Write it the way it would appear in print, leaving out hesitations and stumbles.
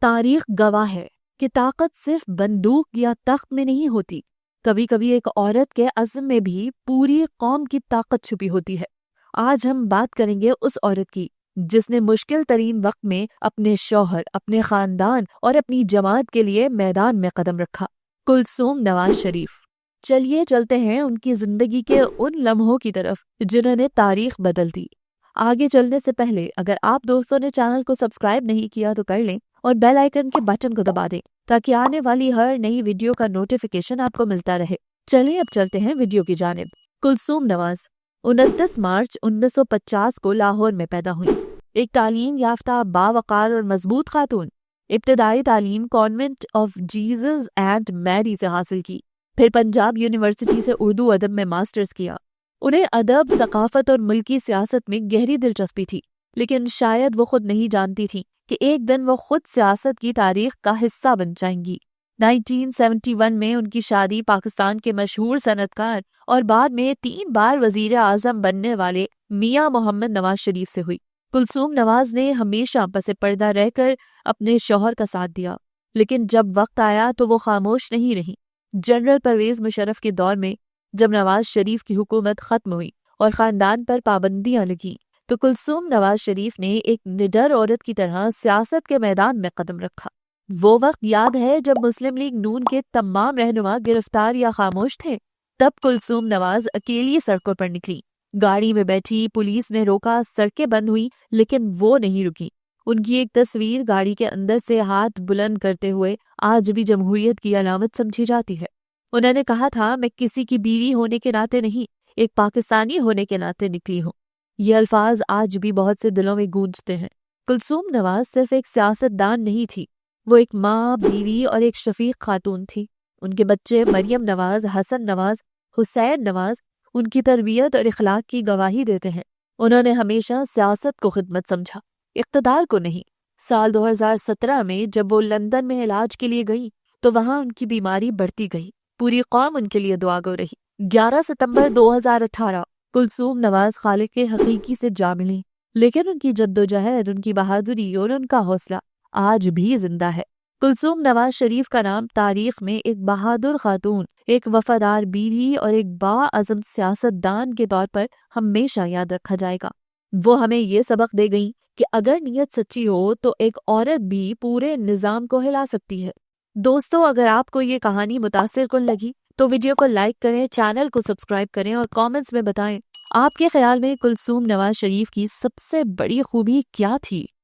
تاریخ گواہ ہے کہ طاقت صرف بندوق یا تخت میں نہیں ہوتی، کبھی کبھی ایک عورت کے عزم میں بھی پوری قوم کی طاقت چھپی ہوتی ہے۔ آج ہم بات کریں گے اس عورت کی جس نے مشکل ترین وقت میں اپنے شوہر، اپنے خاندان اور اپنی جماعت کے لیے میدان میں قدم رکھا، کلثوم نواز شریف۔ چلیے چلتے ہیں ان کی زندگی کے ان لمحوں کی طرف جنہوں نے تاریخ بدل دی۔ آگے چلنے سے پہلے اگر آپ دوستوں نے چینل کو سبسکرائب نہیں کیا تو کر لیں اور بیل آئیکن کے بٹن کو دبا دیں تاکہ آنے والی ہر نئی ویڈیو کا نوٹیفیکیشن آپ کو ملتا رہے۔ چلیے اب چلتے ہیں ویڈیو کی جانب۔ کلثوم نواز 29 مارچ 1950 کو لاہور میں پیدا ہوئی۔ ایک تعلیم یافتہ، باوقار اور مضبوط خاتون۔ ابتدائی تعلیم کانوینٹ آف جیزس اینڈ میری سے حاصل کی، پھر پنجاب یونیورسٹی سے اردو ادب میں ماسٹرز کیا۔ انہیں ادب، ثقافت اور ملکی سیاست میں گہری دلچسپی تھی، لیکن شاید وہ خود نہیں جانتی تھی کہ ایک دن وہ خود سیاست کی تاریخ کا حصہ بن جائیں گی۔ 1971 میں ان کی شادی پاکستان کے مشہور صنعت کار اور بعد میں 3 بار وزیر اعظم بننے والے میاں محمد نواز شریف سے ہوئی۔ کلثوم نواز نے ہمیشہ پس پردہ رہ کر اپنے شوہر کا ساتھ دیا، لیکن جب وقت آیا تو وہ خاموش نہیں رہی۔ جنرل پرویز مشرف کے دور میں جب نواز شریف کی حکومت ختم ہوئی اور خاندان پر پابندیاں لگیں تو کلثوم نواز شریف نے ایک نڈر عورت کی طرح سیاست کے میدان میں قدم رکھا۔ وہ وقت یاد ہے جب مسلم لیگ نون کے تمام رہنما گرفتار یا خاموش تھے۔ تب کلثوم نواز اکیلی سڑکوں پر نکلی، گاڑی میں بیٹھی، پولیس نے روکا، سڑکیں بند ہوئی، لیکن وہ نہیں رکی۔ ان کی ایک تصویر گاڑی کے اندر سے ہاتھ بلند کرتے ہوئے آج بھی جمہوریت کی علامت سمجھی جاتی ہے۔ انہوں نے کہا تھا، میں کسی کی بیوی ہونے کے ناطے نہیں، ایک پاکستانی ہونے کے ناطے نکلی ہوں۔ یہ الفاظ آج بھی بہت سے دلوں میں گونجتے ہیں۔ کلثوم نواز صرف ایک سیاست دان نہیں تھی، وہ ایک ماں، بیوی اور ایک شفیق خاتون تھی۔ ان کے بچے مریم نواز، حسن نواز، حسین نواز ان کی تربیت اور اخلاق کی گواہی دیتے ہیں۔ انہوں نے ہمیشہ سیاست کو خدمت سمجھا، اقتدار کو نہیں۔ سال 2017 میں جب وہ لندن میں علاج کے لیے گئیں تو وہاں ان کی بیماری بڑھتی گئی، پوری قوم ان کے لیے دعا گو رہی۔ 11 ستمبر 2018 کلثوم نواز خالق حقیقی سے جا ملی، لیکن ان کی جدوجہد، ان کی بہادری اور ان کا حوصلہ آج بھی زندہ ہے۔ کلثوم نواز شریف کا نام تاریخ میں ایک بہادر خاتون، ایک وفادار بیوی اور ایک باعزم سیاست دان کے طور پر ہمیشہ یاد رکھا جائے گا۔ وہ ہمیں یہ سبق دے گئی کہ اگر نیت سچی ہو تو ایک عورت بھی پورے نظام کو ہلا سکتی ہے۔ دوستو، اگر آپ کو یہ کہانی متاثر کن لگی تو ویڈیو کو لائک کریں، چینل کو سبسکرائب کریں اور کامنٹس میں بتائیں آپ کے خیال میں کلثوم نواز شریف کی سب سے بڑی خوبی کیا تھی۔